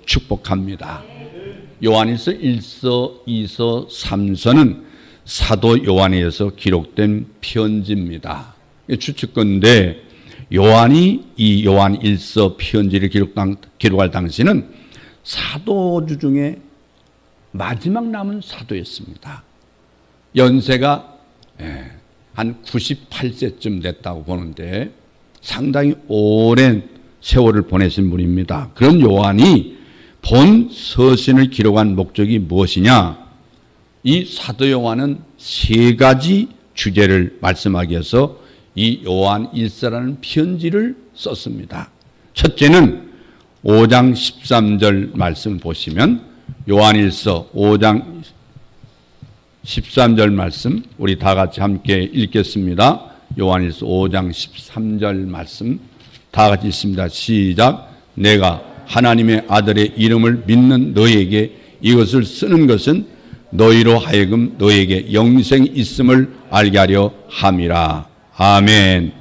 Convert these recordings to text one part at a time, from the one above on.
축복합니다. 요한일서 1서, 2서, 3서는 사도 요한에 의해서 기록된 편지입니다. 추측건데 요한이 이 요한 1서 편지를 기록할 당시는 사도주 중에 마지막 남은 사도였습니다. 연세가 한 98세쯤 됐다고 보는데 상당히 오랜 세월을 보내신 분입니다. 그런 요한이 본 서신을 기록한 목적이 무엇이냐? 이 사도 요한은 세 가지 주제를 말씀하기 위해서 이 요한 1서라는 편지를 썼습니다. 첫째는 5장 13절 말씀을 보시면 요한 1서 5장 13절 말씀 우리 다 같이 함께 읽겠습니다. 요한 1서 5장 13절 말씀 다 같이 읽습니다. 시작. 내가 하나님의 아들의 이름을 믿는 너에게 이것을 쓰는 것은 너희로 하여금 너에게 영생이 있음을 알게 하려 함이라. 아멘.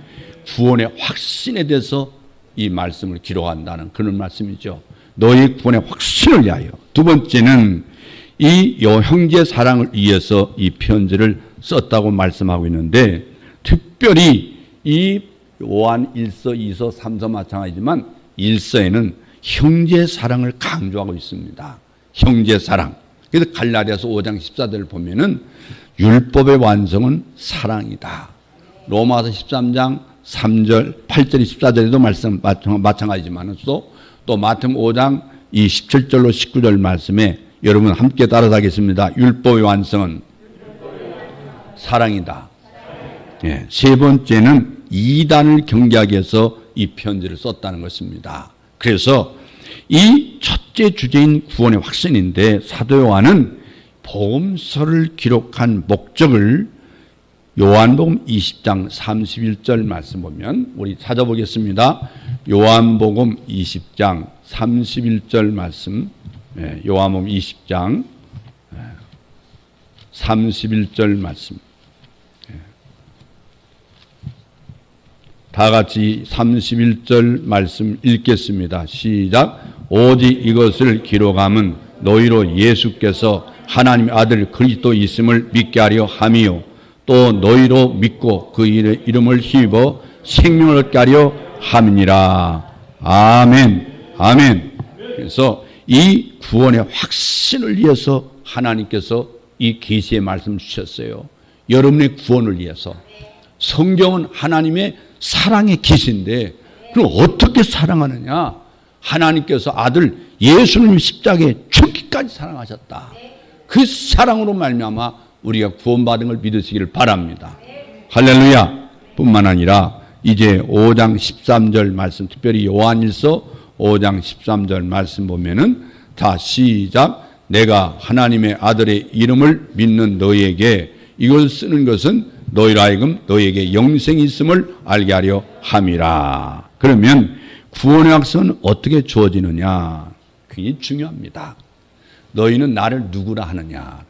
구원의 확신에 대해서 이 말씀을 기록한다는 그런 말씀이죠. 너희 구원의 확신을 위하여. 두 번째는 이 형제 사랑을 위해서 이 편지를 썼다고 말씀하고 있는데 특별히 이 요한 1서, 2서, 3서 마찬가지지만 1서에는 형제 사랑을 강조하고 있습니다. 형제 사랑. 그래서 갈라디아서 5장 14절을 보면은 율법의 완성은 사랑이다. 로마서 13장 3절, 8절, 14절에도 말씀 마찬가지지만 또 마태복음 5장 이 17절로 19절 말씀에 여러분 함께 따라서 하겠습니다. 율법의 완성은 사랑이다. 네, 세 번째는 이단을 경계하기 위해서 이 편지를 썼다는 것입니다. 그래서 이 첫째 주제인 구원의 확신인데 사도 요한은 복음서를 기록한 목적을 요한복음 20장 31절 말씀 보면 우리 찾아보겠습니다. 요한복음 20장 31절 말씀 요한복음 20장 31절 말씀 다 같이 31절 말씀 읽겠습니다. 시작. 오직 이것을 기록함은 너희로 예수께서 하나님의 아들 그리스도 있음을 믿게 하려 함이요 또 너희로 믿고 그 이름을 힘입어 생명을 얻게 하려 함이니라. 아멘. 아멘. 그래서 이 구원의 확신을 위해서 하나님께서 이 계시의 말씀을 주셨어요. 여러분의 구원을 위해서. 성경은 하나님의 사랑의 계시인데 그럼 어떻게 사랑하느냐? 하나님께서 아들 예수님 십자가에 죽기까지 사랑하셨다. 그 사랑으로 말미암아 우리가 구원받은 걸 믿으시기를 바랍니다. 할렐루야. 뿐만 아니라 이제 5장 13절 말씀 특별히 요한일서 5장 13절 말씀 보면은 자 시작. 내가 하나님의 아들의 이름을 믿는 너희에게 이걸 쓰는 것은 너희로 하여금 너희에게 영생이 있음을 알게 하려 함이라. 그러면 구원의 확신은 어떻게 주어지느냐? 굉장히 중요합니다. 너희는 나를 누구라 하느냐?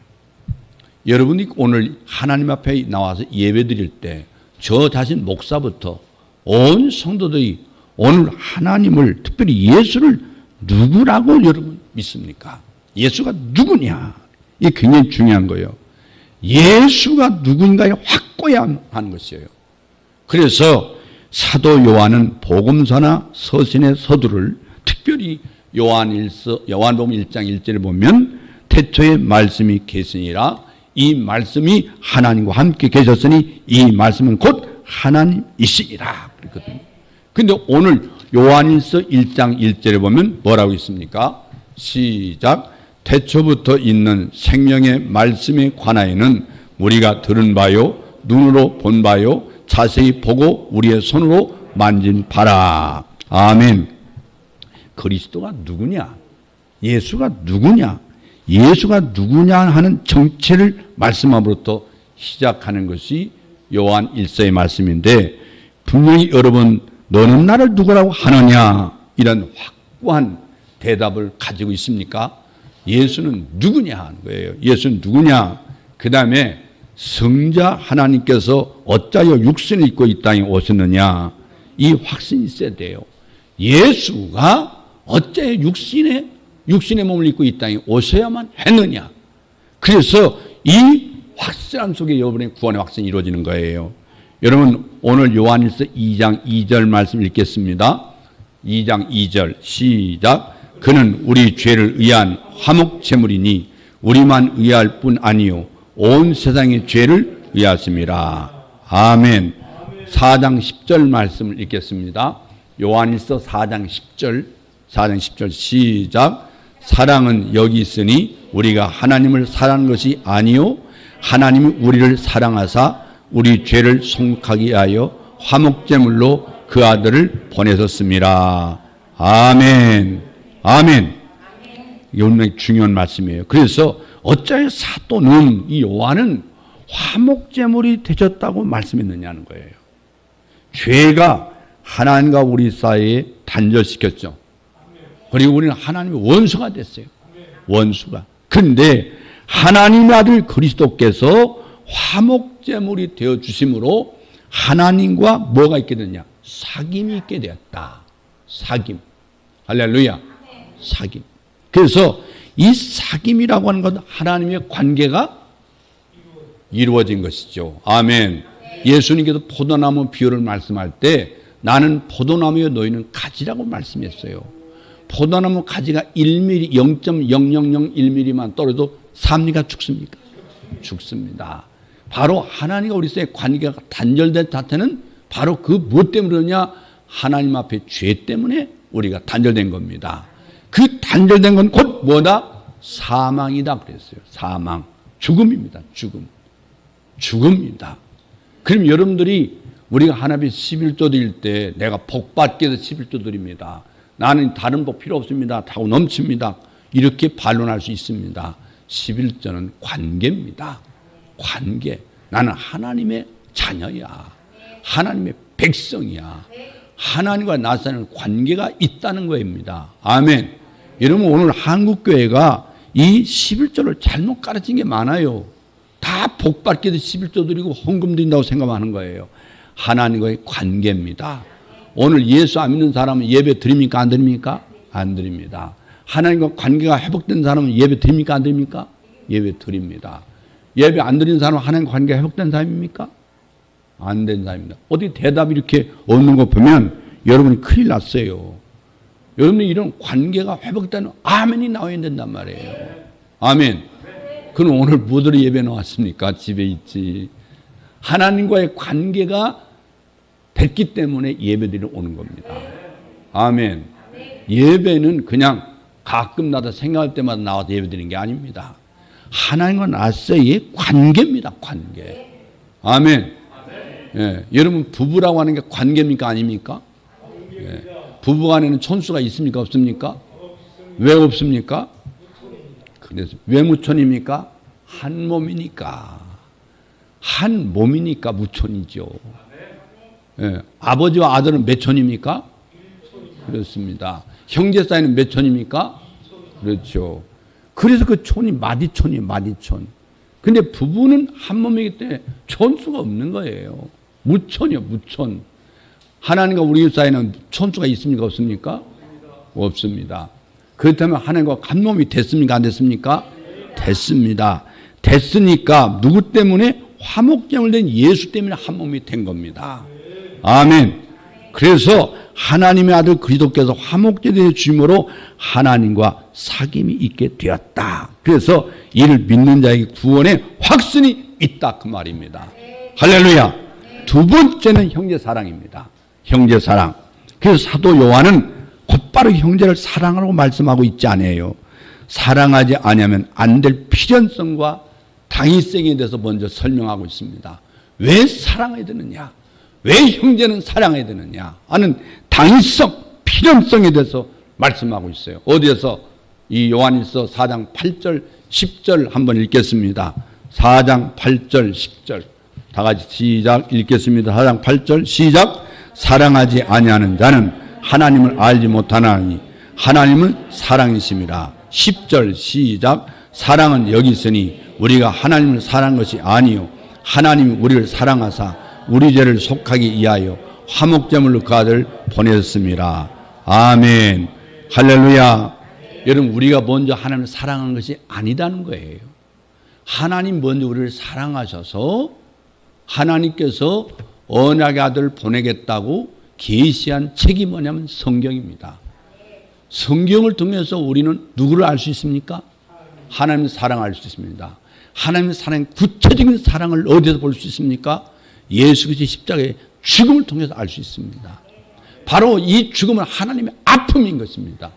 여러분이 오늘 하나님 앞에 나와서 예배 드릴 때 저 자신 목사부터 온 성도들이 오늘 하나님을 특별히 예수를 누구라고 여러분 믿습니까? 예수가 누구냐? 이게 굉장히 중요한 거예요. 예수가 누구인가에 확고해야 하는 것이에요. 그래서 사도 요한은 복음서나 서신의 서두를 특별히 요한복음 1장 1절에 보면 태초에 말씀이 계시니라 이 말씀이 하나님과 함께 계셨으니 이 말씀은 곧 하나님이시니라 그랬거든요. 근데 오늘 요한일서 1장 1절에 보면 뭐라고 있습니까? 시작. 태초부터 있는 생명의 말씀에 관하여는 우리가 들은 바요 눈으로 본 바요 자세히 보고 우리의 손으로 만진 바라. 아멘. 그리스도가 누구냐? 예수가 누구냐? 예수가 누구냐 하는 정체를 말씀함으로부터 시작하는 것이 요한 1서의 말씀인데 분명히 여러분 너는 나를 누구라고 하느냐 이런 확고한 대답을 가지고 있습니까? 예수는 누구냐 하는 거예요. 예수는 누구냐? 그 다음에 성자 하나님께서 어찌하여 육신을 입고 이 땅에 오셨느냐 이 확신이 있어야 돼요. 예수가 어째 육신의 몸을 입고 이 땅에 오셔야만 했느냐. 그래서 이 확실함 속에 여러분의 구원의 확신이 이루어지는 거예요. 여러분 오늘 요한일서 2장 2절 말씀 읽겠습니다. 2장 2절 시작. 그는 우리 죄를 의한 화목제물이니 우리만 의할 뿐 아니요 온 세상의 죄를 의하심이라. 아멘. 4장 10절 말씀을 읽겠습니다. 요한일서 4장 10절 시작. 사랑은 여기 있으니 우리가 하나님을 사랑하는 것이 아니요 하나님이 우리를 사랑하사 우리 죄를 속하게 하여 화목제물로 그 아들을 보내셨습니다. 아멘. 아멘. 이게 굉장히 중요한 말씀이에요. 그래서 어찌하여 사도는 이 요한은 화목제물이 되셨다고 말씀했느냐는 거예요. 죄가 하나님과 우리 사이에 단절시켰죠. 그리고 우리는 하나님의 원수가 됐어요. 원수가. 그런데 하나님의 아들 그리스도께서 화목제물이 되어 주심으로 하나님과 뭐가 있게 됐냐? 사귐이 있게 되었다. 사귐. 할렐루야. 사귐. 그래서 이 사귐이라고 하는 건 하나님의 관계가 이루어진 것이죠. 아멘. 예수님께서 포도나무 비유를 말씀할 때 나는 포도나무요 너희는 가지라고 말씀했어요. 포도나무 가지가 1mm, 0.0001mm만 떨어도 삽니까 죽습니까? 죽습니다. 바로 하나님과 우리 사이의 관계가 단절된 자체는 바로 그 무엇 때문에 그러냐? 하나님 앞에 죄 때문에 우리가 단절된 겁니다. 그 단절된 건 곧 뭐다? 사망이다 그랬어요. 사망. 죽음입니다. 죽음입니다. 그럼 여러분들이 우리가 하나님 11조 드릴 때 내가 복 받게 해서 11조 드립니다. 나는 다른 복 필요 없습니다. 타고 넘칩니다. 이렇게 반론할 수 있습니다. 11조는 관계입니다. 관계. 나는 하나님의 자녀야. 하나님의 백성이야. 하나님과 나 사이에는 관계가 있다는 것입니다. 아멘. 여러분 오늘 한국교회가 이 11조를 잘못 가르친 게 많아요. 다 복 받게 해서 11조 드리고 헌금 드린다고 생각하는 거예요. 하나님과의 관계입니다. 오늘 예수 안 믿는 사람은 예배 드립니까? 안 드립니까? 안 드립니다. 하나님과 관계가 회복된 사람은 예배 드립니까? 안 드립니까? 예배 드립니다. 예배 안 드리는 사람은 하나님과 관계가 회복된 사람입니까? 안 된 사람입니다. 어떻게 대답이 이렇게 없는 거 보면 여러분이 큰일 났어요. 여러분이 이런 관계가 회복되는 아멘이 나와야 된단 말이에요. 아멘. 그럼 오늘 뭐들이 예배 나왔습니까? 집에 있지. 하나님과의 관계가 됐기 때문에 예배들이 오는 겁니다. 아멘. 예배는 그냥 가끔 나다 생각할 때마다 나와서 예배드리는 게 아닙니다. 하나님과 나 사이의 관계입니다. 관계. 아멘. 예, 여러분 부부라고 하는 게 관계입니까? 아닙니까? 예, 부부간에는 촌수가 있습니까? 없습니까? 왜 없습니까? 그래서 왜 무촌입니까? 한 몸이니까. 한 몸이니까 무촌이죠. 예, 아버지와 아들은 몇 촌입니까? 그렇습니다. 형제 사이는 몇 촌입니까? 그렇죠. 그래서 그 촌이 마디촌이에요. 마디촌. 근데 부부는 한 몸이기 때문에 촌수가 없는 거예요. 무촌이요. 무촌. 하나님과 우리 사이는 촌수가 있습니까? 없습니까? 없습니다. 그렇다면 하나님과 한 몸이 됐습니까? 안 됐습니까? 됐습니다. 됐으니까 누구 때문에? 화목제물 된 예수 때문에 한 몸이 된 겁니다. 아멘. 그래서 하나님의 아들 그리스도께서 화목제물의 주임으로 하나님과 사귐이 있게 되었다. 그래서 이를 믿는 자에게 구원의 확신이 있다 그 말입니다. 할렐루야. 두 번째는 형제 사랑입니다. 형제 사랑. 그래서 사도 요한은 곧바로 형제를 사랑하라고 말씀하고 있지 않아요. 사랑하지 않으면 안 될 필연성과 당위성에 대해서 먼저 설명하고 있습니다. 왜 사랑해야 되느냐? 왜 형제는 사랑해야 되느냐 하는 당위성, 필연성에 대해서 말씀하고 있어요. 어디에서? 이 요한일서 4장 8절 10절 한번 읽겠습니다. 4장 8절 10절 다 같이 시작 읽겠습니다. 4장 8절 시작. 사랑하지 아니하는 자는 하나님을 알지 못하나니 하나님은 사랑이심이라. 10절 시작. 사랑은 여기 있으니 우리가 하나님을 사랑한 것이 아니요 하나님이 우리를 사랑하사 우리 죄를 속하기 위하여 화목제물로 그 아들 보내셨습니다. 아멘. 할렐루야. 여러분, 우리가 먼저 하나님을 사랑하는 것이 아니다는 거예요. 하나님 먼저 우리를 사랑하셔서 하나님께서 언약의 아들을 보내겠다고 계시한 책이 뭐냐면 성경입니다. 성경을 통해서 우리는 누구를 알 수 있습니까? 하나님의 사랑을 알 수 있습니다. 하나님의 사랑, 구체적인 사랑을 어디서 볼 수 있습니까? 예수 그리스도의 십자가의 죽음을 통해서 알 수 있습니다. 바로 이 죽음은 하나님의 아픔인 것입니다.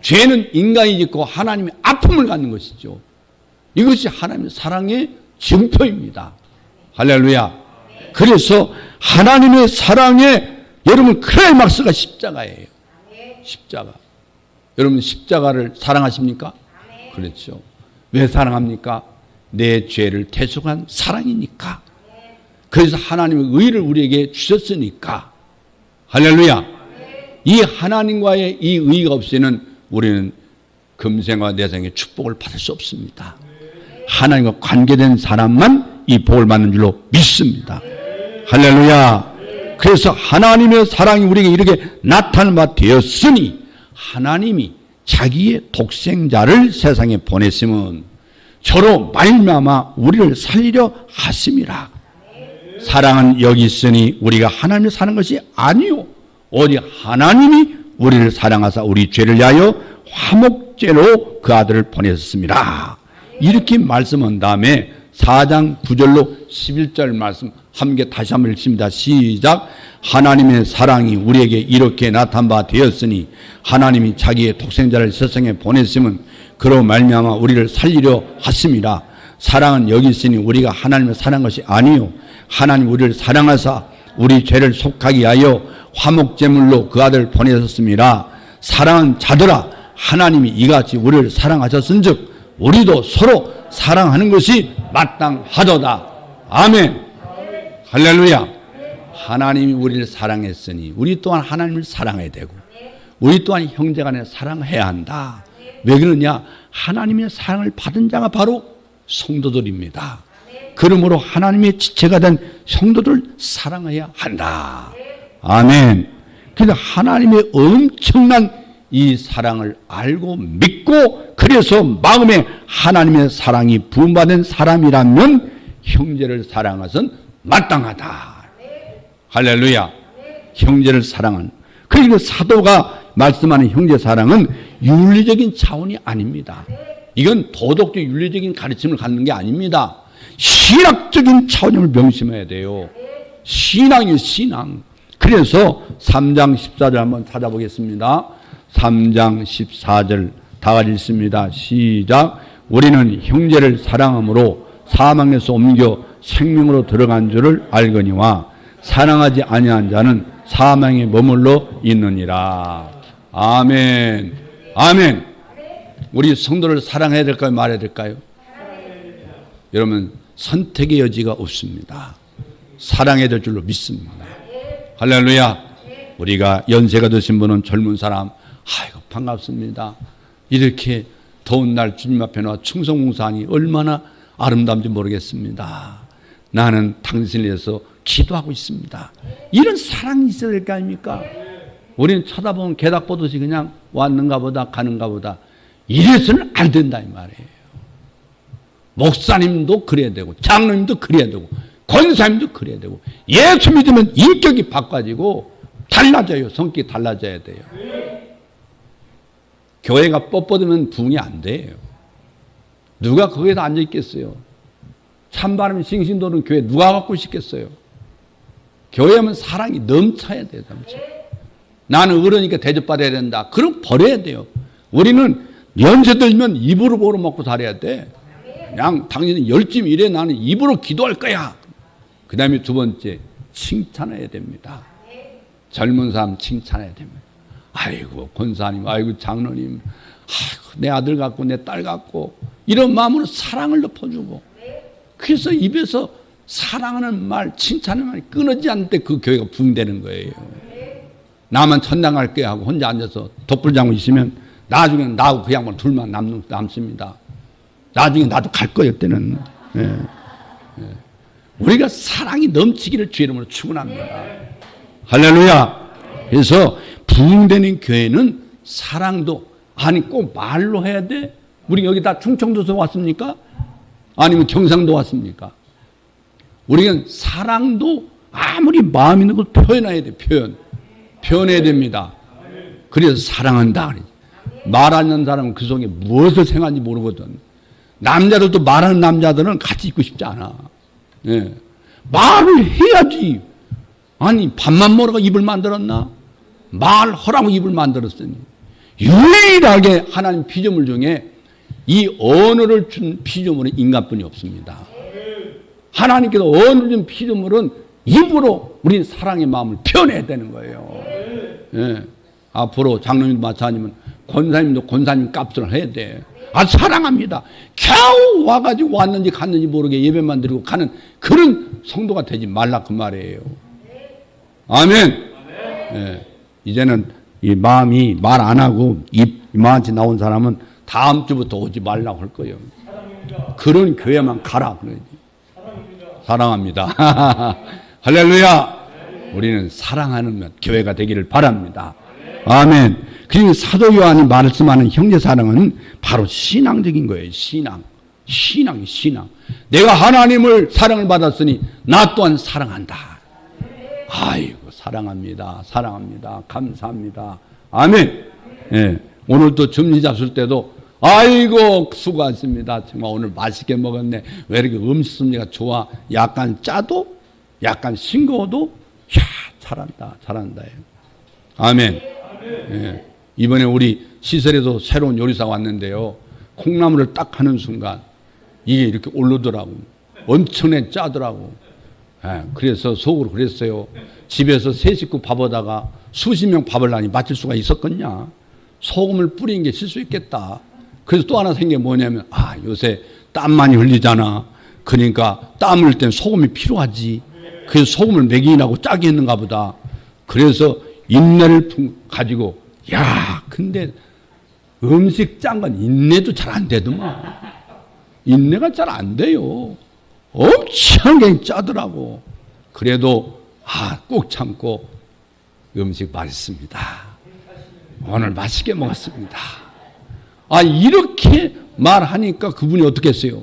죄는 인간이 짓고 하나님의 아픔을 갖는 것이죠. 이것이 하나님의 사랑의 증표입니다. 할렐루야. 그래서 하나님의 사랑의 여러분 클라이막스가 십자가예요. 십자가. 여러분 십자가를 사랑하십니까? 그렇죠. 왜 사랑합니까? 내 죄를 대속한 사랑이니까. 그래서 하나님의 의를 우리에게 주셨으니까. 할렐루야. 이 하나님과의 이 의가 없이는 우리는 금생과 내생의 축복을 받을 수 없습니다. 하나님과 관계된 사람만 이 복을 받는 줄로 믿습니다. 할렐루야. 그래서 하나님의 사랑이 우리에게 이렇게 나타난 바 되었으니 하나님이 자기의 독생자를 세상에 보냈으면 저로 말미암아 우리를 살리려 하심이라. 사랑은 여기 있으니 우리가 하나님을 사는 것이 아니요 오직 하나님이 우리를 사랑하사 우리 죄를 위하여 화목제로 그 아들을 보냈습니다. 이렇게 말씀한 다음에 4장 9절로 11절 말씀 함께 다시 한번 읽습니다. 시작. 하나님의 사랑이 우리에게 이렇게 나타난 바 되었으니 하나님이 자기의 독생자를 세상에 보냈으면 그로 말미암아 우리를 살리려 하심이라. 사랑은 여기 있으니 우리가 하나님을 사랑한 것이 아니요 하나님 우리를 사랑하사 우리 죄를 속하게 하여 화목제물로 그 아들을 보내셨습니다. 사랑은 자들아 하나님이 이같이 우리를 사랑하셨은즉 우리도 서로 사랑하는 것이 마땅하도다. 아멘. 할렐루야. 하나님이 우리를 사랑했으니 우리 또한 하나님을 사랑해야 되고 우리 또한 형제간에 사랑해야 한다. 왜 그러냐? 하나님의 사랑을 받은 자가 바로 성도들입니다. 그러므로 하나님의 지체가 된 성도들 사랑해야 한다. 아멘. 그래서 하나님의 엄청난 이 사랑을 알고 믿고 그래서 마음에 하나님의 사랑이 부음받은 사람이라면 형제를 사랑하는 것은 마땅하다. 할렐루야. 형제를 사랑하는. 그리고 사도가 말씀하는 형제 사랑은 윤리적인 차원이 아닙니다. 이건 도덕적 윤리적인 가르침을 갖는 게 아닙니다. 신학적인 차원임을 명심해야 돼요. 신앙이에요, 신앙. 그래서 3장 14절 한번 찾아보겠습니다. 3장 14절 다 같이 읽습니다. 시작. 우리는 형제를 사랑함으로 사망에서 옮겨 생명으로 들어간 줄을 알거니와 사랑하지 아니한 자는 사망에 머물러 있느니라. 아멘. 아멘. 우리 성도를 사랑해야 될까요? 말해야 될까요? 여러분 선택의 여지가 없습니다. 사랑해야 될 줄로 믿습니다. 할렐루야. 우리가 연세가 드신 분은 젊은 사람 아이고 반갑습니다. 이렇게 더운 날 주님 앞에 나와 충성공사하니 얼마나 아름다운지 모르겠습니다. 나는 당신을 위해서 기도하고 있습니다. 이런 사랑이 있어야 될 거 아닙니까? 우리는 쳐다보면 개닭 보듯이 그냥 왔는가 보다 가는가 보다 이래서는 안 된다 이 말이에요. 목사님도 그래야 되고 장로님도 그래야 되고 권사님도 그래야 되고 예수 믿으면 인격이 바꿔지고 달라져요. 성격이 달라져야 돼요. 교회가 뻣뻣하면 부흥이 안 돼요. 누가 거기에서 앉아 있겠어요? 찬바람이 싱싱 도는 교회 누가 갖고 싶겠어요? 교회 하면 사랑이 넘쳐야 돼요. 넘쳐. 나는 어른이니까 대접받아야 된다. 그럼 버려야 돼요. 우리는 연세 들면 입으로 벌어 먹고 살아야 돼. 그냥 당신은 열심히 일해. 나는 입으로 기도할 거야. 그 다음에 두 번째 칭찬해야 됩니다. 젊은 사람 칭찬해야 됩니다. 아이고 권사님, 아이고 장로님, 아이고 내 아들 같고 내 딸 같고 이런 마음으로 사랑을 높여주고 그래서 입에서 사랑하는 말, 칭찬하는 말이 끊어지지 않을 때 그 교회가 부흥되는 거예요. 나만 천당 갈 거야 하고 혼자 앉아서 독불장구 있으면 나중에는 나하고 그 양반 둘만 남습니다. 나중에 나도 갈 거예요, 그때는. 예. 예. 우리가 사랑이 넘치기를 주의 이름으로 축원합니다. 할렐루야. 그래서 부흥되는 교회는 사랑도 아니 꼭 말로 해야 돼? 우리 여기 다 충청도에서 왔습니까? 아니면 경상도 왔습니까? 우리는 사랑도 아무리 마음 있는 걸 표현해야 돼. 표현해야 됩니다. 그래서 사랑한다. 말하는 사람은 그 속에 무엇을 생각하는지 모르거든. 남자들도 말하는 남자들은 같이 있고 싶지 않아. 예. 말을 해야지. 아니 밥만 먹으라고 입을 만들었나? 말하라고 입을 만들었으니. 유일하게 하나님 피조물 중에 이 언어를 준 피조물은 인간뿐이 없습니다. 하나님께서 언어를 준 피조물은 입으로 우리 사랑의 마음을 표현해야 되는 거예요. 예. 앞으로 장로님도 마찬가지면 권사님도 권사님 값을 해야 돼. 아, 사랑합니다. 겨우 와가지고 왔는지 갔는지 모르게 예배만 드리고 가는 그런 성도가 되지 말라 그 말이에요. 아멘. 예. 이제는 이 마음이 말 안 하고 이만치 나온 사람은 다음 주부터 오지 말라고 할 거예요. 그런 교회만 가라. 사랑합니다. 할렐루야. 우리는 사랑하는 교회가 되기를 바랍니다. 아멘. 그리고 사도 요한이 말씀하는 형제 사랑은 바로 신앙적인 거예요. 신앙. 내가 하나님을 사랑을 받았으니 나 또한 사랑한다. 아이고 사랑합니다. 감사합니다. 아멘. 예. 오늘 또 점심 잡술 때도 아이고 수고하셨습니다. 정말 오늘 맛있게 먹었네. 왜 이렇게 음식 솜씨가 좋아? 약간 짜도 약간 싱거워도 야 잘한다. 아멘. 예. 이번에 우리 시설에도 새로운 요리사가 왔는데요. 콩나물을 딱 하는 순간 이게 이렇게 오르더라고. 엄청나게 짜더라고. 예. 그래서 속으로 그랬어요. 집에서 세 식구 밥하다가 수십 명 밥을 하니 맞출 수가 있었겠냐. 소금을 뿌린 게 실수했겠다. 그래서 또 하나 생긴 게 뭐냐면 요새 땀 많이 흘리잖아. 그러니까 땀 흘릴 땐 소금이 필요하지. 그래서 소금을 매기라고 짜게 했는가 보다. 그래서 인내를 가지고 근데 음식 짠 건 인내도 잘 안 되더만. 인내가 잘 안 돼요. 엄청 짜더라고. 그래도 꼭 참고 음식 맛있습니다. 오늘 맛있게 먹었습니다. 이렇게 말하니까 그분이 어떻게 했어요?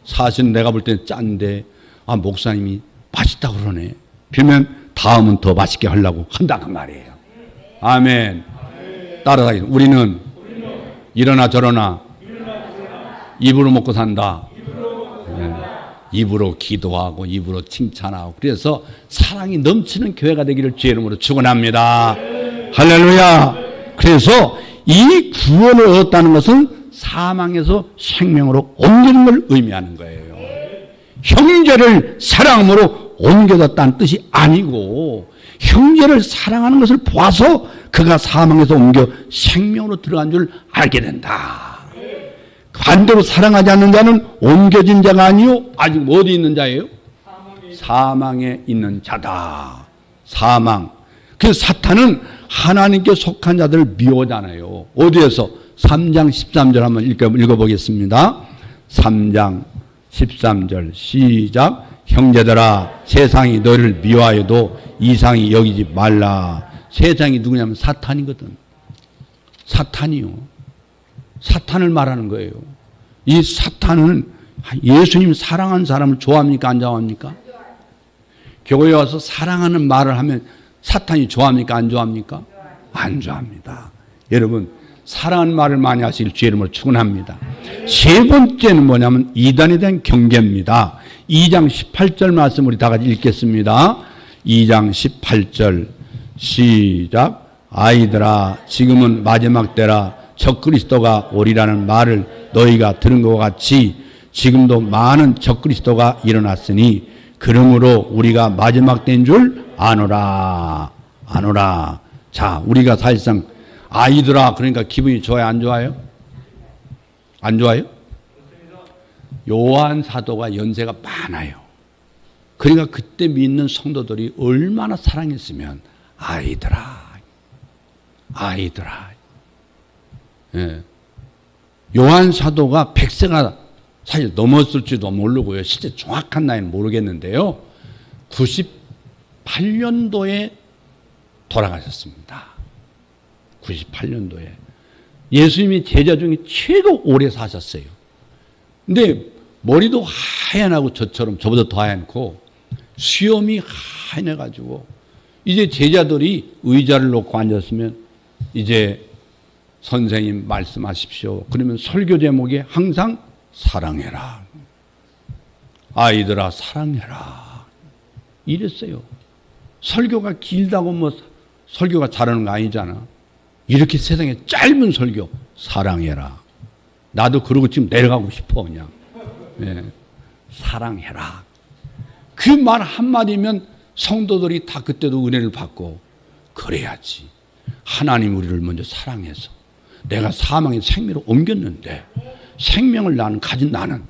사실 내가 볼 때는 짠데 목사님이 맛있다고 그러네. 그러면 다음은 더 맛있게 하려고 한다 그 말이에요. 아멘. 따라다니는 우리는 이러나 저러나 입으로 먹고 산다. 입으로 기도하고 입으로 칭찬하고 그래서 사랑이 넘치는 교회가 되기를 주의 이름으로 축원합니다. 할렐루야. 그래서 이 구원을 얻었다는 것은 사망에서 생명으로 옮기는 걸 의미하는 거예요. 형제를 사랑으로 옮겨졌다는 뜻이 아니고 형제를 사랑하는 것을 보아서 그가 사망에서 옮겨 생명으로 들어간 줄 알게 된다. 반대로 사랑하지 않는 자는 옮겨진 자가 아니요 아직 어디 있는 자예요? 사망에 있는 자다. 사망. 그래서 사탄은 하나님께 속한 자들을 미워하잖아요. 어디에서? 3장 13절 한번 읽어보겠습니다. 3장 13절 시작. 형제들아 세상이 너희를 미워하여도 이상히 여기지 말라. 세상이 누구냐면 사탄이거든. 사탄이요. 사탄을 말하는 거예요. 이 사탄은 예수님 사랑하는 사람을 좋아합니까? 안 좋아합니까? 교회에 와서 사랑하는 말을 하면 사탄이 좋아합니까? 안 좋아합니까? 안 좋아합니다. 여러분 사랑하는 말을 많이 하시길 주의 이름으로 축원합니다. 세 번째는 뭐냐면 이단에 대한 경계입니다. 2장 18절 말씀 우리 다 같이 읽겠습니다. 2장 18절 시작. 아이들아 지금은 마지막 때라 적그리스도가 오리라는 말을 너희가 들은 것 같이 지금도 많은 적그리스도가 일어났으니 그러므로 우리가 마지막 때인 줄 아노라. 자, 우리가 사실상 아이들아 그러니까 기분이 좋아요 안 좋아요? 안 좋아요? 요한 사도가 연세가 많아요. 그러니까 그때 믿는 성도들이 얼마나 사랑했으면 아이들아. 예. 요한 사도가 100세가 사실 넘었을지도 모르고요. 실제 정확한 나이는 모르겠는데요. 98년도에 돌아가셨습니다. 98년도에. 예수님이 제자 중에 최고 오래 사셨어요. 근데 머리도 하얀하고 저처럼 저보다 더 하얗고 수염이 하얘가지고 이제 제자들이 의자를 놓고 앉았으면 이제 선생님 말씀하십시오. 그러면 설교 제목이 항상 사랑해라. 아이들아 사랑해라. 이랬어요. 설교가 길다고 뭐 설교가 잘하는 거 아니잖아. 이렇게 세상에 짧은 설교 사랑해라. 나도 그러고 지금 내려가고 싶어 그냥. 네. 사랑해라. 그 말 한마디면 성도들이 다 그때도 은혜를 받고 그래야지. 하나님 우리를 먼저 사랑해서 내가 사망의 생명으로 옮겼는데 생명을 가진 나는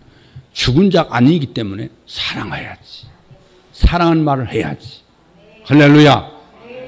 죽은 자가 아니기 때문에 사랑해야지. 사랑하는 말을 해야지. 할렐루야.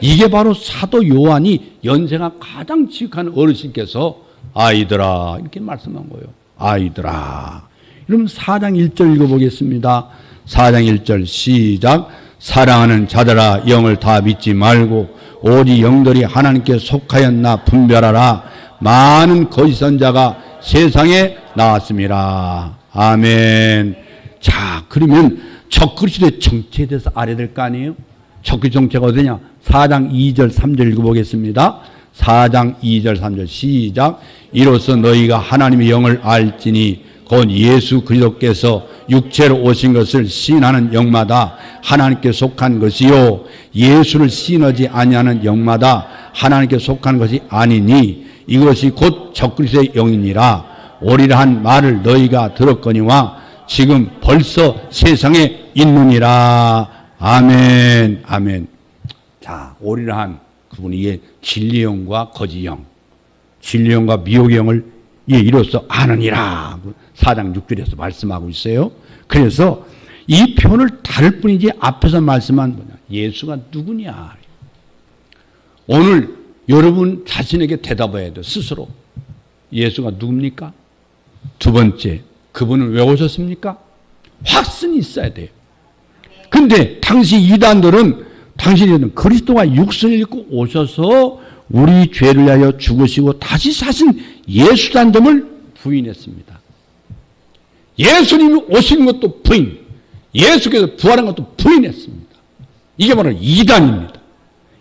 이게 바로 사도 요한이 연세가 가장 지극한 어르신께서 아이들아 이렇게 말씀한 거예요. 아이들아. 그럼 4장 1절 읽어보겠습니다. 4장 1절 시작. 사랑하는 자들아 영을 다 믿지 말고 오직 영들이 하나님께 속하였나 분별하라. 많은 거짓 선자가 세상에 나왔습니다. 아멘. 자, 그러면 적그리스도의 정체에 대해서 알아야 될 거 아니에요? 적그리스도 정체가 어디냐? 4장 2절 3절 읽어보겠습니다. 4장 2절 3절 시작. 이로써 너희가 하나님의 영을 알지니 곧 예수 그리스도께서 육체로 오신 것을 시인하는 영마다 하나님께 속한 것이요 예수를 시인하지 아니하는 영마다 하나님께 속한 것이 아니니 이것이 곧 적그리스도의 영이니라. 오리라 한 말을 너희가 들었거니와 지금 벌써 세상에 있느니라. 아멘. 아멘. 자, 오리라 한 그분이 이게 진리의 영과 거짓 영, 진리의 영과 미혹의 영을 이로써 아느니라. 4장 6절에서 말씀하고 있어요. 그래서 이 표현을 다를 뿐이지 앞에서 말씀한 뭐냐? 예수가 누구냐? 오늘 여러분 자신에게 대답해야 돼요. 스스로. 예수가 누굽니까? 두 번째, 그분은 왜 오셨습니까? 확신이 있어야 돼요. 근데 당시 이단들은 당신은 그리스도가 육신을 입고 오셔서 우리 죄를 위하여 죽으시고 다시 사신 예수라는 점을 부인했습니다. 예수님이 오신 것도 부인, 예수께서 부활한 것도 부인했습니다. 이게 바로 이단입니다.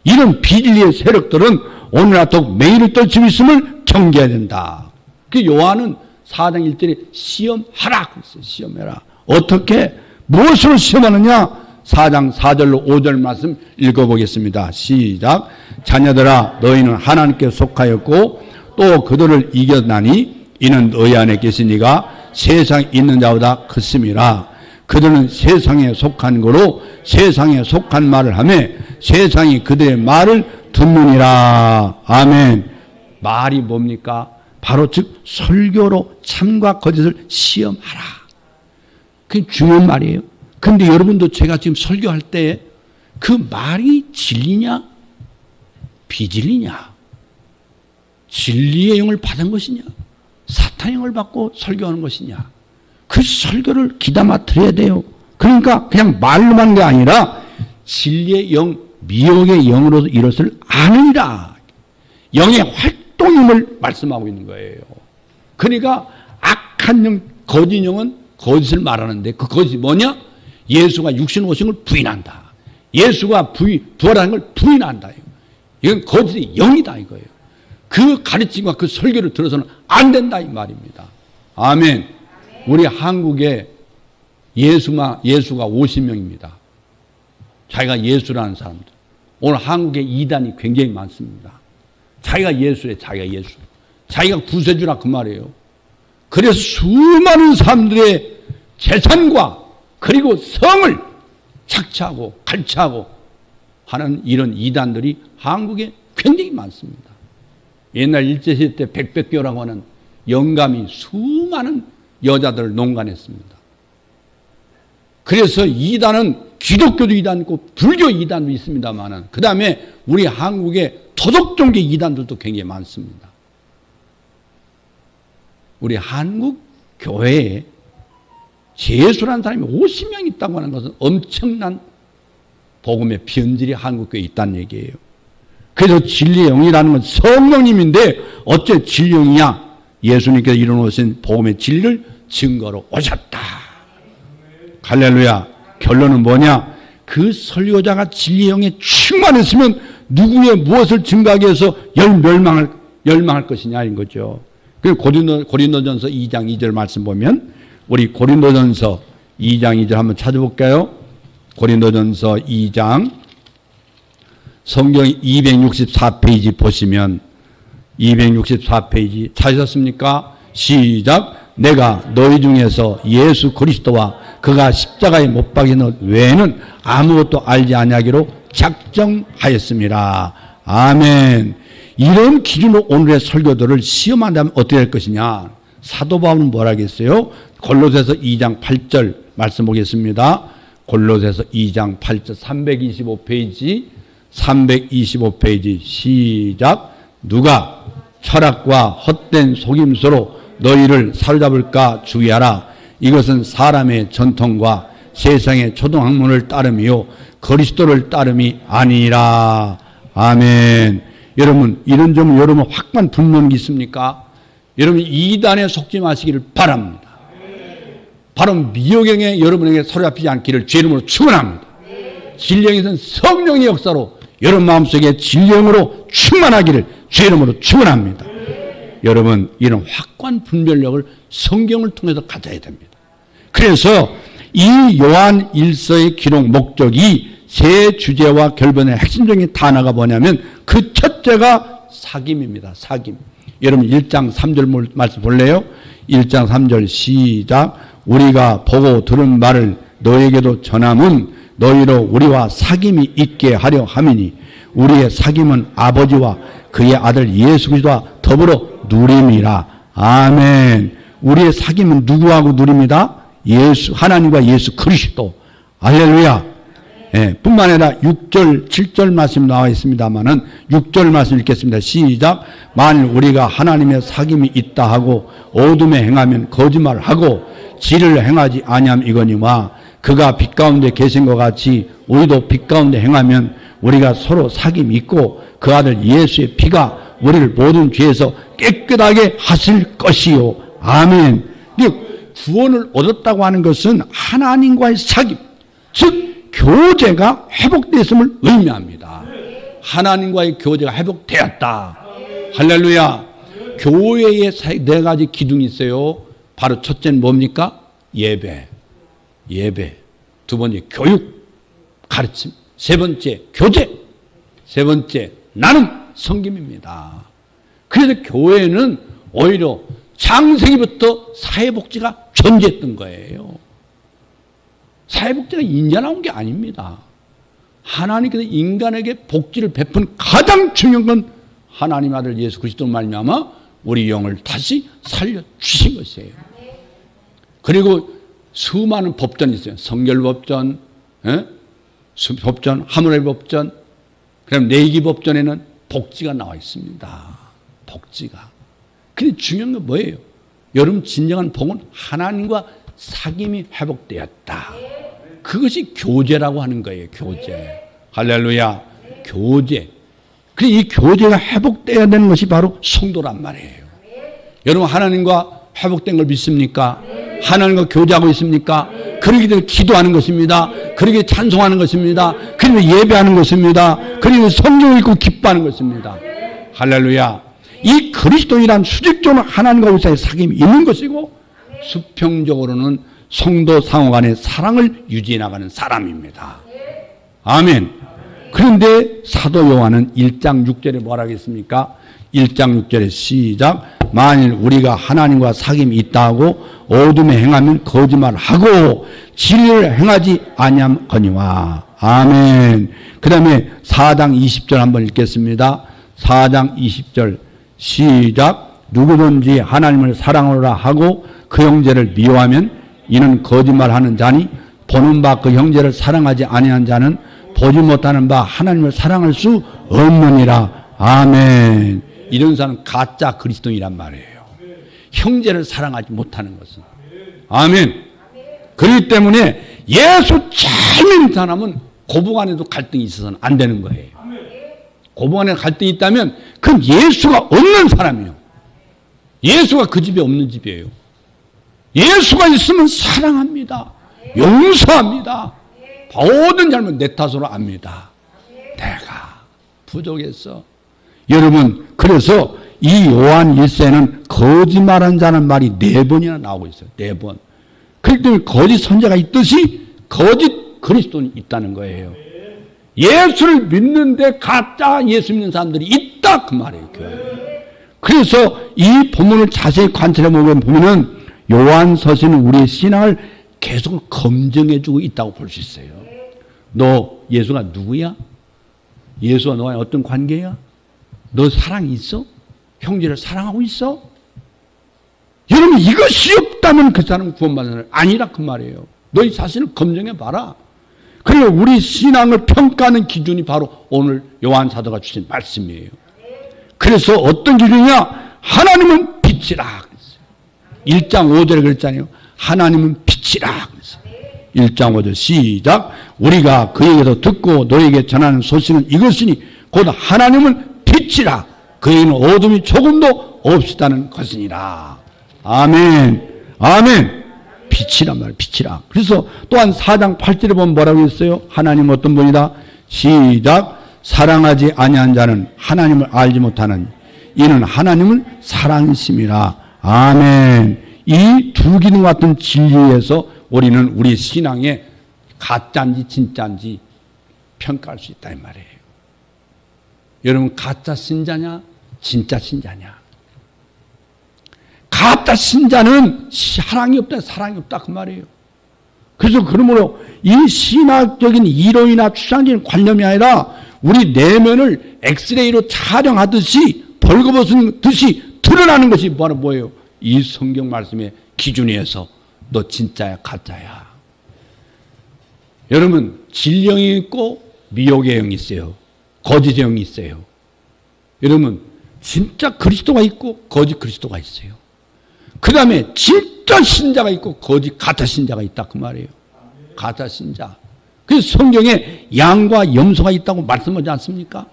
이런 비진리의 세력들은 오늘날 더욱 매일을 떨치고 있음을 경계해야 된다. 그 요한은 4장 1절에 시험하라 그랬어요. 시험해라. 어떻게? 무엇으로 시험하느냐? 4장 4절로 5절 말씀 읽어보겠습니다. 시작. 자녀들아 너희는 하나님께 속하였고 또 그들을 이겼나니 이는 너희 안에 계시니가 세상에 있는 자보다 크심이라. 그들은 세상에 속한 거로 세상에 속한 말을 하며 세상이 그들의 말을 듣느니라. 아멘. 말이 뭡니까? 바로 즉 설교로 참과 거짓을 시험하라. 그게 중요한 말이에요. 근데 여러분도 제가 지금 설교할 때 그 말이 진리냐 비진리냐, 진리의 영을 받은 것이냐 사탄의 영을 받고 설교하는 것이냐, 그 설교를 귀담아 들어야 돼요. 그러니까 그냥 말로만 하는 게 아니라 진리의 영, 미혹의 영으로서 이것을 아느니라. 영의 활동임을 말씀하고 있는 거예요. 그러니까 악한 영, 거짓 영은 거짓을 말하는데 그 거짓이 뭐냐? 예수가 육신 오신 걸 부인한다. 예수가 부활하는 걸 부인한다. 이건 거짓의 영이다 이거예요. 그 가르침과 그 설교를 들어서는 안 된다 이 말입니다. 아멘. 우리 한국에 예수가 50명입니다. 자기가 예수라는 사람들. 오늘 한국에 이단이 굉장히 많습니다. 자기가 예수래, 자기가 예수. 자기가 구세주라 그 말이에요. 그래서 수많은 사람들의 재산과 그리고 성을 착취하고 갈취하고 하는 이런 이단들이 한국에 굉장히 많습니다. 옛날 일제시대 때 백백교라고 하는 영감이 수많은 여자들을 농간했습니다. 그래서 이단은 기독교도 이단 있고 불교 이단도 있습니다만은 그 다음에 우리 한국에 토독종교 이단들도 굉장히 많습니다. 우리 한국 교회에 제수라는 사람이 50명 있다고 하는 것은 엄청난 복음의 변질이 한국교회에 있다는 얘기예요. 그래서 진리의 영이라는 건 성령님인데 어째 진리의 영이냐? 예수님께서 이루어놓으신 복음의 진리를 증거로 오셨다. 할렐루야. 결론은 뭐냐? 그 설교자가 진리의 영에 충만했으면 누구의 무엇을 증거하기 위해서 멸망할 것이냐 인 거죠. 그리고 고린도전서 2장 2절 말씀 보면 우리 고린도전서 2장 2절 한번 찾아볼까요? 고린도전서 2장 성경 264페이지 보시면 264페이지 찾으셨습니까? 시작. 내가 너희 중에서 예수 그리스도와 그가 십자가에 못 박힌 것 외에는 아무것도 알지 아니하기로 작정하였습니다. 아멘. 이런 기준으로 오늘의 설교들을 시험한다면 어떻게 될 것이냐? 사도 바울은 뭐라 하겠어요? 골로새서 2장 8절 말씀 보겠습니다. 골로새서 2장 8절 325페이지 시작. 누가 철학과 헛된 속임수로 너희를 사로잡을까 주의하라. 이것은 사람의 전통과 세상의 초등학문을 따름이요 그리스도를 따름이 아니라. 아멘. 여러분 이런 점은 여러분 확만 분명히 있습니까? 여러분 이단에 속지 마시기를 바랍니다. 바로 미혹행에 여러분에게 사로잡히지 않기를 주의 이름으로 축원합니다. 진리에서는 성령의 역사로 여러분 마음속에 진리영으로 충만하기를 주의 이름으로 축원합니다. 여러분 이런 확고한 분별력을 성경을 통해서 가져야 됩니다. 그래서 이 요한 1서의 기록 목적이 세 주제와 결론의 핵심적인 단어가 뭐냐면 그 첫째가 사귐입니다. 사귐. 여러분 1장 3절 말씀 볼래요? 1장 3절 시작. 우리가 보고 들은 말을 너에게도 전함은 너희로 우리와 사귐이 있게 하려 함이니 우리의 사귐은 아버지와 그의 아들 예수 그리스도와 더불어 누림이라. 아멘. 우리의 사귐은 누구하고 누립니다? 예수, 하나님과 예수 그리스도. 할렐루야. 예, 뿐만 아니라 6절, 7절 말씀 나와 있습니다만은 6절 말씀 읽겠습니다. 시작. 만일 우리가 하나님의 사귐이 있다 하고 어둠에 행하면 거짓말하고 지를 행하지 아니함 이거니와 그가 빛 가운데 계신 것 같이 우리도 빛 가운데 행하면 우리가 서로 사귐이 있고 그 아들 예수의 피가 우리를 모든 죄에서 깨끗하게 하실 것이요. 아멘. 구원을 얻었다고 하는 것은 하나님과의 사귐, 즉 교제가 회복되었음을 의미합니다. 하나님과의 교제가 회복되었다. 할렐루야. 교회에 네 가지 기둥이 있어요. 바로 첫째는 뭡니까? 예배. 두 번째 교육, 가르침. 세 번째 교제. 세 번째 나눔, 섬김입니다. 그래서 교회는 오히려 창세기부터 사회복지가 존재했던 거예요. 사회복지가 인자 나온 게 아닙니다. 하나님께서 인간에게 복지를 베푼 가장 중요한 건 하나님 아들 예수 그리스도 말미암아 우리 영을 다시 살려주신 것이에요. 그리고 수많은 법전이 있어요. 성결법전, 법전, 하물의 법전, 그럼 내기 법전에는 복지가 나와 있습니다. 복지가. 근데 중요한 건 뭐예요? 여러분 진정한 복은 하나님과 사귐이 회복되었다. 그것이 교제라고 하는 거예요. 교제. 할렐루야. 교제. 그래서 이 교제가 회복돼야 되는 것이 바로 성도란 말이에요. 여러분 하나님과 회복된 걸 믿습니까? 하나님과 교제하고 있습니까? 그러기 때문에 기도하는 것입니다. 그러기 찬송하는 것입니다. 그리고 예배하는 것입니다. 그리고 성경 읽고 기뻐하는 것입니다. 할렐루야. 이 그리스도인란 수직적으로 하나님과 우리 사이에 사귐이 있는 것이고 수평적으로는 성도 상호 간의 사랑을 유지해 나가는 사람입니다. 아멘. 그런데 사도 요한은 1장 6절에 뭐라 하겠습니까? 1장 6절에 시작. 만일 우리가 하나님과 사귐이 있다 하고 어둠에 행하면 거짓말하고 진리를 행하지 아니함거니와. 아멘. 그 다음에 4장 20절 한번 읽겠습니다. 4장 20절 시작. 누구든지 하나님을 사랑하라 하고 그 형제를 미워하면 이는 거짓말하는 자니 보는 바 그 형제를 사랑하지 아니한 자는 보지 못하는 바 하나님을 사랑할 수 없느니라. 아멘. 이런 사람은 가짜 그리스도인이란 말이에요. 형제를 사랑하지 못하는 것은. 아멘. 그렇기 때문에 예수 잘 믿는 사람은 고부 간에도 갈등이 있어서는 안 되는 거예요. 고봉 안에 갈등이 있다면 그건 예수가 없는 사람이에요. 예수가 그 집에 없는 집이에요. 예수가 있으면 사랑합니다. 용서합니다. 모든 잘못 내 탓으로 압니다. 내가 부족했어. 여러분, 그래서 이 요한 1세는 거짓말한 자는 말이 4번이나 나오고 있어요. 4번. 그렇기 때문에 거짓 선자가 있듯이 거짓 그리스도는 있다는 거예요. 예수를 믿는데 가짜 예수 믿는 사람들이 있다 그 말이에요. 교회. 그래서 이 본문을 자세히 관찰해 보면은 요한서신은 우리의 신앙을 계속 검증해주고 있다고 볼 수 있어요. 너 예수가 누구야? 예수와 너와의 어떤 관계야? 너 사랑이 있어? 형제를 사랑하고 있어? 여러분, 이것이 없다면 그 사람은 구원받는 사람이 아니라 그 말이에요. 너희 자신을 검증해봐라. 그리고 우리 신앙을 평가하는 기준이 바로 오늘 요한 사도가 주신 말씀이에요. 그래서 어떤 기준이냐? 하나님은 빛이라 그랬어요. 1장 5절에 그랬잖아요. 하나님은 빛이라 그랬어요. 1장 5절 시작. 우리가 그에게서 듣고 너에게 전하는 소식은 이것이니 곧 하나님은 빛이라 그에게는 어둠이 조금도 없었다는 것이니라. 아멘. 아멘. 빛이란 말이에요. 빛이라. 그래서 또한 4장 8절에 보면 뭐라고 했어요? 하나님 어떤 분이다? 시작. 사랑하지 아니한 자는 하나님을 알지 못하는 이는 하나님은 사랑이심이라. 아멘. 이 두 기둥 같은 진리에서 우리는 우리 신앙의 가짜인지 진짜인지 평가할 수 있다 이 말이에요. 여러분, 가짜 신자냐 진짜 신자냐? 가짜 신자는 사랑이 없다 사랑이 없다 그 말이에요. 그래서 그러므로 이 신학적인 이론이나 추상적인 관념이 아니라 우리 내면을 엑스레이로 촬영하듯이 벌거벗은 듯이 드러나는 것이 바로 뭐예요? 이 성경 말씀의 기준에서 너 진짜야 가짜야. 여러분, 진리형이 있고 미혹의 영이 있어요. 거짓의 영이 있어요. 여러분, 진짜 그리스도가 있고 거짓 그리스도가 있어요. 그 다음에 진짜 신자가 있고 거짓 가짜 신자가 있다 그 말이에요. 가짜 신자. 그래서 성경에 양과 염소가 있다고 말씀하지 않습니까?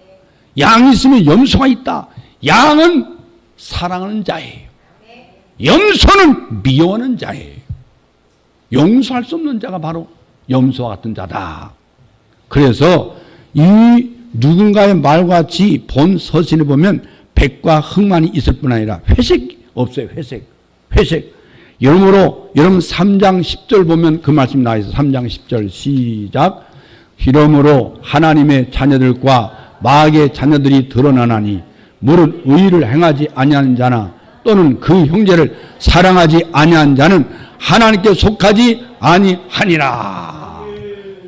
양이 있으면 염소가 있다. 양은 사랑하는 자예요. 염소는 미워하는 자예요. 용서할 수 없는 자가 바로 염소와 같은 자다. 그래서 이 누군가의 말과 같이 본 서신을 보면 백과 흑만이 있을 뿐 아니라 회색이 없어요. 회색. 여러분 3장 10절 보면 그 말씀이 나와 있어요. 3장 10절 시작. 이러므로 하나님의 자녀들과 마귀의 자녀들이 드러나나니 무릇 의를 행하지 아니하는 자나 또는 그 형제를 사랑하지 아니한 자는 하나님께 속하지 아니하니라.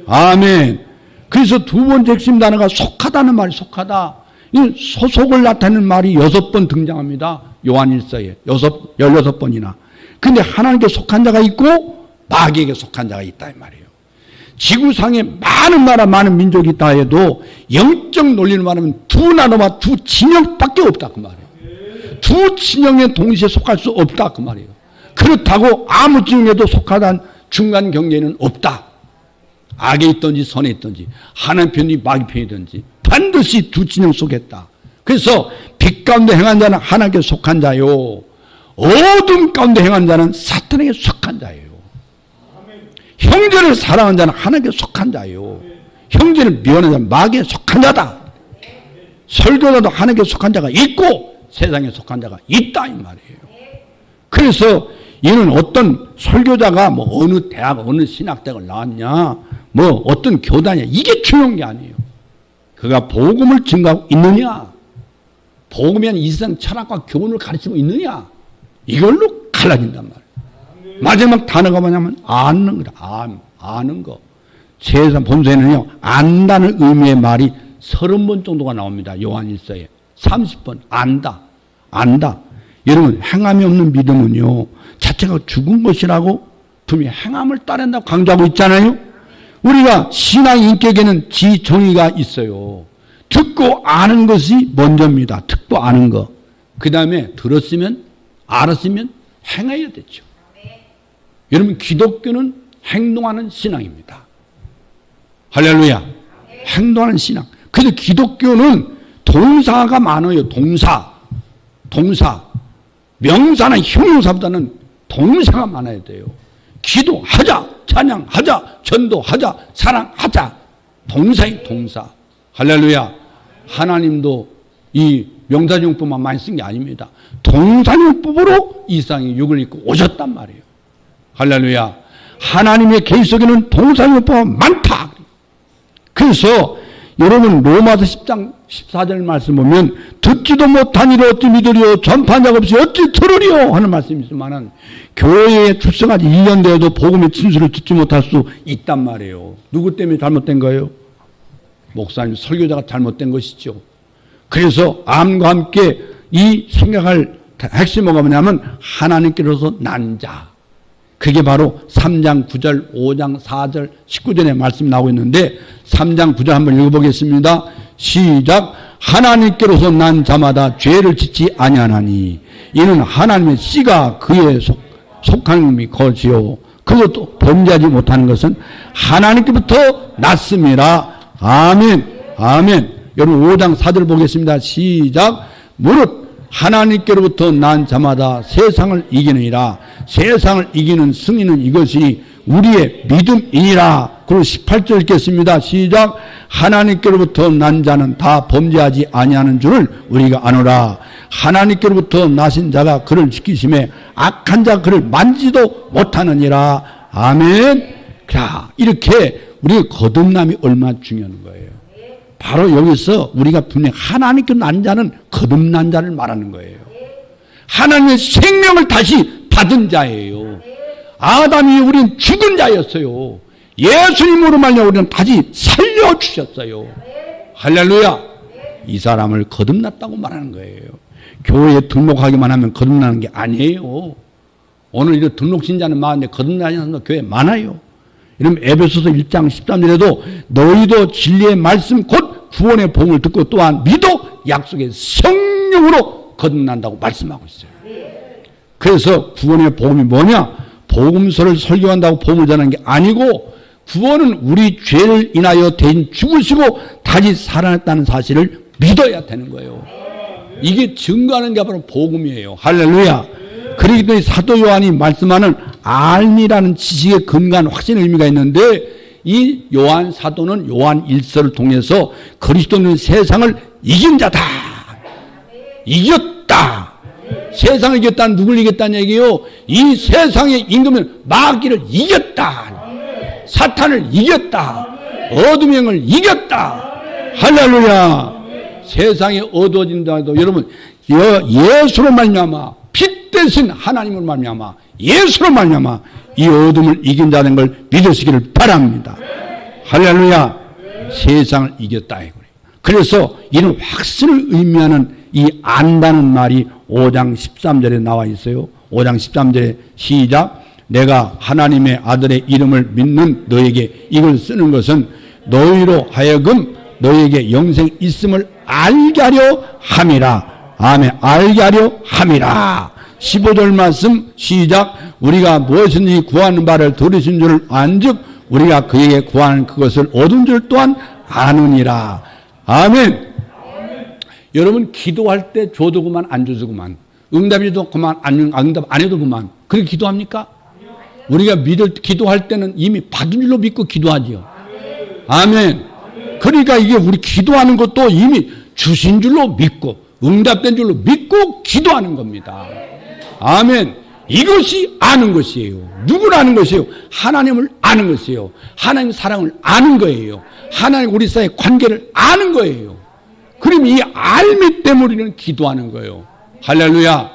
아멘. 그래서 두 번째 핵심 단어가 속하다는 말이 속하다. 이 소속을 나타내는 말이 6번 등장합니다. 요한 1서에 16번이나. 근데 하나님께 속한 자가 있고 마귀에게 속한 자가 있다 이 말이에요. 지구상에 많은 나라 많은 민족이 있다 해도 영적 논리를 말하면 두 나라와 두 진영밖에 없다 그 말이에요. 두 진영에 동시에 속할 수 없다 그 말이에요. 그렇다고 아무 진영에도 속하다는 중간 경계는 없다. 악에 있든지 선에 있든지 하나님 편이든지 마귀 편이든지 반드시 두 진영 속에 있다. 그래서 빛 가운데 행한 자는 하나님께 속한 자요, 어둠 가운데 행한 자는 사탄에게 속한 자예요. 형제를 사랑하는 자는 하나님께 속한 자요, 형제를 미워하는 자는 마귀에 속한 자다. 설교자도 하나님께 속한 자가 있고 세상에 속한 자가 있다 이 말이에요. 그래서 이는 어떤 설교자가 뭐 어느 대학 어느 신학대학을 나왔냐 뭐 어떤 교단이냐 이게 중요한 게 아니에요. 그가 복음을 증거하고 있느냐, 복음이란 이 세상 철학과 교훈을 가르치고 있느냐, 이걸로 갈라진단 말이에요. 마지막 단어가 뭐냐면 아는 거다. 아는 거. 세상 본서에는요 안다는 의미의 말이 30번 정도가 나옵니다. 요한 1서에 30번. 안다. 여러분, 행함이 없는 믿음은요 자체가 죽은 것이라고 분명히 행함을 따른다고 강조하고 있잖아요. 우리가 신앙 인격에는 지정의가 있어요. 듣고 아는 것이 먼저입니다. 듣고 아는 거. 그 다음에 들었으면 알았으면 행해야 되죠. 여러분, 기독교는 행동하는 신앙입니다. 할렐루야. 행동하는 신앙. 그래서 기독교는 동사가 많아요. 동사. 명사나 형용사보다는 동사가 많아야 돼요. 기도하자, 찬양하자, 전도하자, 사랑하자. 동사의 동사. 할렐루야. 하나님도 이 명사용법만 많이 쓴 게 아닙니다. 동사용법으로 이 세상에 육을 입고 오셨단 말이에요. 할렐루야. 하나님의 계획 속에는 동사용법이 많다. 그래서 여러분 로마서 10장 14절 말씀 보면 듣지도 못한 이를 어찌 믿으리요 전파한 자가 없이 어찌 들으리요 하는 말씀이 있지만은 교회에 출석한 지 1년 되어도 복음의 진술을 듣지 못할 수 있단 말이에요. 누구 때문에 잘못된 거예요? 목사님, 설교자가 잘못된 것이죠. 그래서 암과 함께 이 생각할 핵심은 뭐냐면 하나님께로서 난 자. 그게 바로 3장 9절, 5장 4절, 19절에 말씀이 나오고 있는데 3장 9절 한번 읽어보겠습니다. 시작. 하나님께로서 난 자마다 죄를 짓지 아니하나니 이는 하나님의 씨가 그의 속함이 것이요 그것도 범죄하지 못하는 것은 하나님께부터 났습니다. 아멘. 아멘. 여러분 5장 4절 보겠습니다. 시작. 무릇 하나님께로부터 난 자마다 세상을 이기느니라. 세상을 이기는 승리는 이것이 우리의 믿음이니라. 그리고 18절 읽겠습니다. 시작. 하나님께로부터 난 자는 다 범죄하지 아니하는 줄을 우리가 아노라. 하나님께로부터 나신 자가 그를 지키심에 악한 자가 그를 만지도 못하느니라. 아멘. 자, 이렇게 우리의 거듭남이 얼마나 중요한 거예요. 바로 여기서 우리가 분명히 하나님께 난 자는 거듭난 자를 말하는 거예요. 하나님의 생명을 다시 받은 자예요. 아담이 우리는 죽은 자였어요. 예수님으로 말미암아 우리는 다시 살려주셨어요. 할렐루야. 이 사람을 거듭났다고 말하는 거예요. 교회에 등록하기만 하면 거듭나는 게 아니에요. 오늘 이런 등록 신자는 많은데 거듭나지 않는 교회 많아요. 이러면 에베소서 1장 13절에도 너희도 진리의 말씀 곧 구원의 복음을 듣고 또한 믿어 약속의 성령으로 거듭난다고 말씀하고 있어요. 그래서 구원의 복음이 뭐냐? 복음서를 설교한다고 복음을 전하는 게 아니고 구원은 우리 죄를 인하여 대신 죽으시고 다시 살아났다는 사실을 믿어야 되는 거예요. 이게 증거하는 게 바로 복음이에요. 할렐루야. 그러기 때문에 사도 요한이 말씀하는 알미라는 지식의 근간 확신의 의미가 있는데 이 요한 사도는 요한 1서를 통해서 그리스도는 세상을 이긴 자다. 이겼다. 세상을 이겼다는 누굴 이겼다는 얘기예요? 이 세상의 임금은 마귀를 이겼다. 사탄을 이겼다. 어둠의 영을 이겼다. 할렐루야. 세상에 어두워진다도 여러분 예수로 말미암아 빛 대신 하나님을 말미암아 예수로 말미암아 이 어둠을 이긴 자는 걸 믿으시기를 바랍니다. 할렐루야. 세상을 이겼다. 그래서 이런 확신을 의미하는 이 안다는 말이 5장 13절에 나와 있어요. 5장 13절에 시작. 내가 하나님의 아들의 이름을 믿는 너에게 이걸 쓰는 것은 너희로 하여금 너에게 영생 있음을 알게 하려 함이라. 아멘. 알게 하려 함이라. 15절 말씀 시작. 우리가 무엇이든지 구하는 바를 들으신 줄을 안즉 우리가 그에게 구하는 그것을 얻은 줄 또한 아느니라. 아멘. 여러분 기도할 때 줘도 그만 안 줘도 그만 응답이도 그만 응답 안 해도 그만 그렇게 기도합니까? 우리가 기도할 때는 이미 받은 줄로 믿고 기도하지요. 아멘. 그러니까 이게 우리 기도하는 것도 이미 주신 줄로 믿고 응답된 줄로 믿고 기도하는 겁니다. 아멘. 이것이 아는 것이에요. 누구를 아는 것이에요? 하나님을 아는 것이에요. 하나님 사랑을 아는 거예요. 하나님 우리 사이의 관계를 아는 거예요. 그럼 이 알미 때문에 우리는 기도하는 거예요. 할렐루야.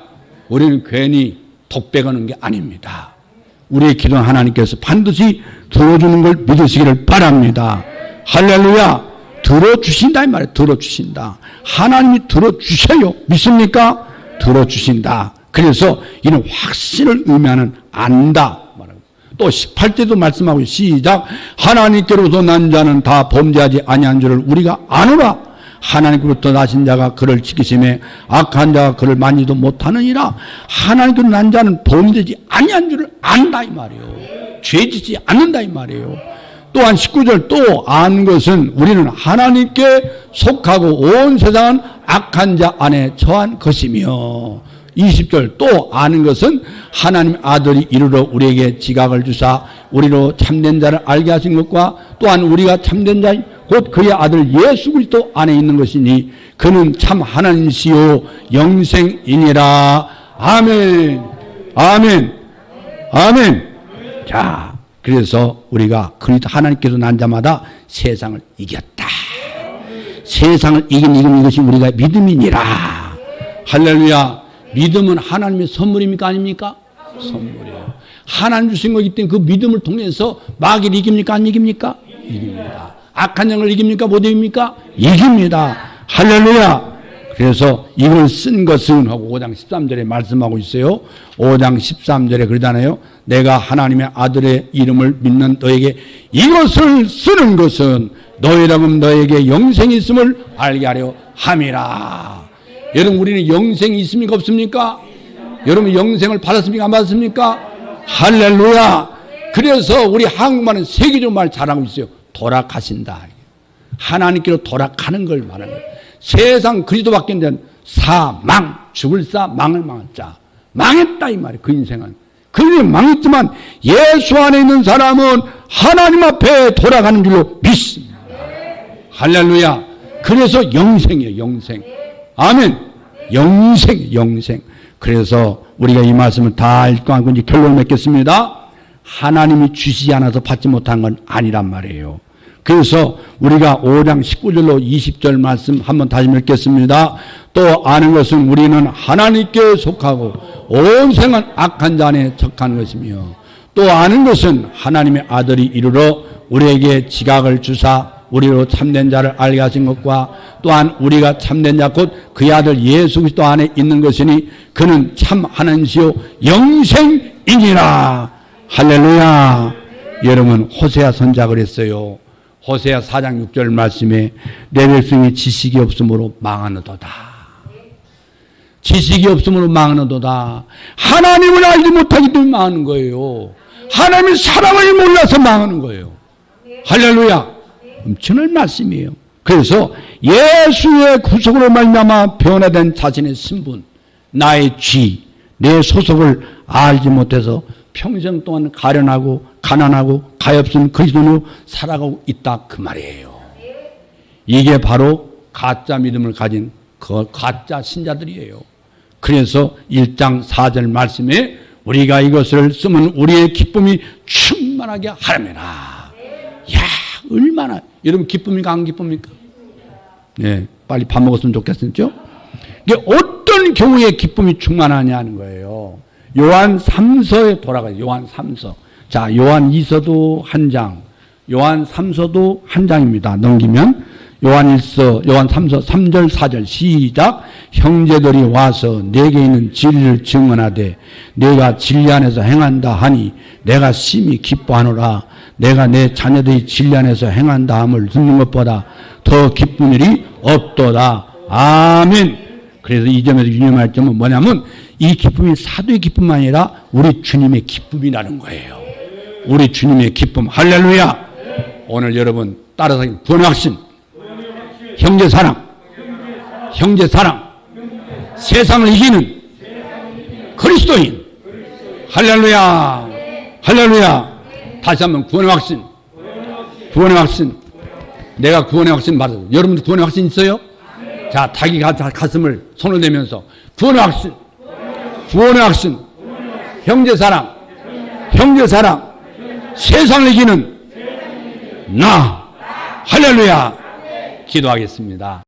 우리는 괜히 독백하는 게 아닙니다. 우리의 기도는 하나님께서 반드시 들어주는 걸 믿으시기를 바랍니다. 할렐루야. 들어주신다 이 말이에요. 들어주신다. 하나님이 들어주셔요. 믿습니까? 들어주신다. 그래서 이는 확신을 의미하는 안다. 또 18절도 말씀하고 시작. 하나님께로부터 난 자는 다 범죄하지 아니한 줄을 우리가 아노라. 하나님께로부터 나신 자가 그를 지키심에 악한 자가 그를 만지도 못하느니라. 하나님께로 난 자는 범죄하지 아니한 줄을 안다 이 말이에요. 죄짓지 않는다 이 말이에요. 또한 19절 또 아는 것은 우리는 하나님께 속하고 온 세상은 악한 자 안에 처한 것이며 20절 또 아는 것은 하나님 아들이 이르러 우리에게 지각을 주사 우리로 참된 자를 알게 하신 것과 또한 우리가 참된 자 곧 그의 아들 예수 그리스도 안에 있는 것이니 그는 참 하나님이시요 영생이니라. 아멘. 아멘. 아멘. 자, 그래서 우리가 그리스도 하나님께서 난 자마다 세상을 이겼다. 세상을 이긴 이것이 우리가 믿음이니라. 할렐루야. 믿음은 하나님의 선물입니까 아닙니까? 선물이에요. 하나님 주신 거기 때문에 그 믿음을 통해서 마귀를 이깁니까 안 이깁니까? 이깁니다. 악한 영을 이깁니까 못 이깁니까? 이깁니다. 할렐루야. 그래서 이걸 쓴 것은 하고 5장 13절에 말씀하고 있어요. 5장 13절에 그러잖아요. 내가 하나님의 아들의 이름을 믿는 너에게 이것을 쓰는 것은 너희라면 너에게 영생이 있음을 알게 하려 함이라. 여러분 우리는 영생이 있습니까 없습니까? 여러분 영생을 받았습니까 안 받았습니까? 할렐루야. 그래서 우리 한국말은 세계적 말 잘하고 있어요. 돌아가신다. 하나님께로 돌아가는 걸 말하는 거예요. 세상 그리스도밖에 안 되는 사망, 죽을 사, 망을 망할 자. 망했다 이 말이에요. 그 인생은. 그 인생은 망했지만 예수 안에 있는 사람은 하나님 앞에 돌아가는 줄로 믿습니다. 할렐루야. 그래서 영생이에요. 영생. 아멘. 영생. 그래서 우리가 이 말씀을 다 읽고 하고 이제 결론을 맺겠습니다. 하나님이 주시지 않아서 받지 못한 건 아니란 말이에요. 그래서 우리가 5장 19절로 20절 말씀 한번 다시 읽겠습니다. 또 아는 것은 우리는 하나님께 속하고 온 생은 악한 자 안에 척한 것이며 또 아는 것은 하나님의 아들이 이르러 우리에게 지각을 주사 우리로 참된 자를 알게 하신 것과 또한 우리가 참된 자 곧 그의 아들 예수 그리스도 안에 있는 것이니 그는 참 하나님이시요 영생이니라. 할렐루야. 여러분 호세아 선지자가 그랬어요. 호세아 4장 6절 말씀에 내 백성이 지식이 없으므로 망하노도다. 지식이 없으므로 망하노도다. 하나님을 알지 못하기 때문에 망하는 거예요. 하나님의 사랑을 몰라서 망하는 거예요. 할렐루야. 엄청난 말씀이에요. 그래서 예수의 구속으로 말미암아 변화된 자신의 신분, 나의 쥐, 내 소속을 알지 못해서 평생 동안 가련하고 가난하고 가엾은 그리스도로 살아가고 있다 그 말이에요. 이게 바로 가짜 믿음을 가진 그 가짜 신자들이에요. 그래서 1장 4절 말씀에 우리가 이것을 쓰면 우리의 기쁨이 충만하게 하려면아. 야, 얼마나 여러분 기쁩니까 안 기쁩니까? 네, 빨리 밥 먹었으면 좋겠죠? 이게 어떤 경우에 기쁨이 충만하냐는 거예요. 요한 3서에 돌아가요. 요한 3서. 자, 요한 2서도 한 장, 요한 3서도 한 장입니다. 넘기면 요한 1서, 요한 3서 3절 4절 시작. 형제들이 와서 내게 있는 진리를 증언하되 내가 진리 안에서 행한다 하니 내가 심히 기뻐하노라. 내가 내 자녀들이 진리 안에서 행한다 함을 듣는 것보다 더 기쁜 일이 없도다. 아멘. 그래서 이 점에서 유념할 점은 뭐냐면 이 기쁨이 사도의 기쁨만 아니라 우리 주님의 기쁨이라는 거예요. 우리 주님의 기쁨. 할렐루야. 오늘 여러분 따라서 구원의 확신, 형제 사랑, 세상을 이기는 그리스도인. 할렐루야. 다시 한번 구원의 확신. 내가 구원의 확신 받았어요. 여러분도 구원의 확신 있어요? 자, 자기 가슴을 손을 대면서 구원의 확신, 형제 사랑, 세상을 이기는 나. 할렐루야. 기도하겠습니다.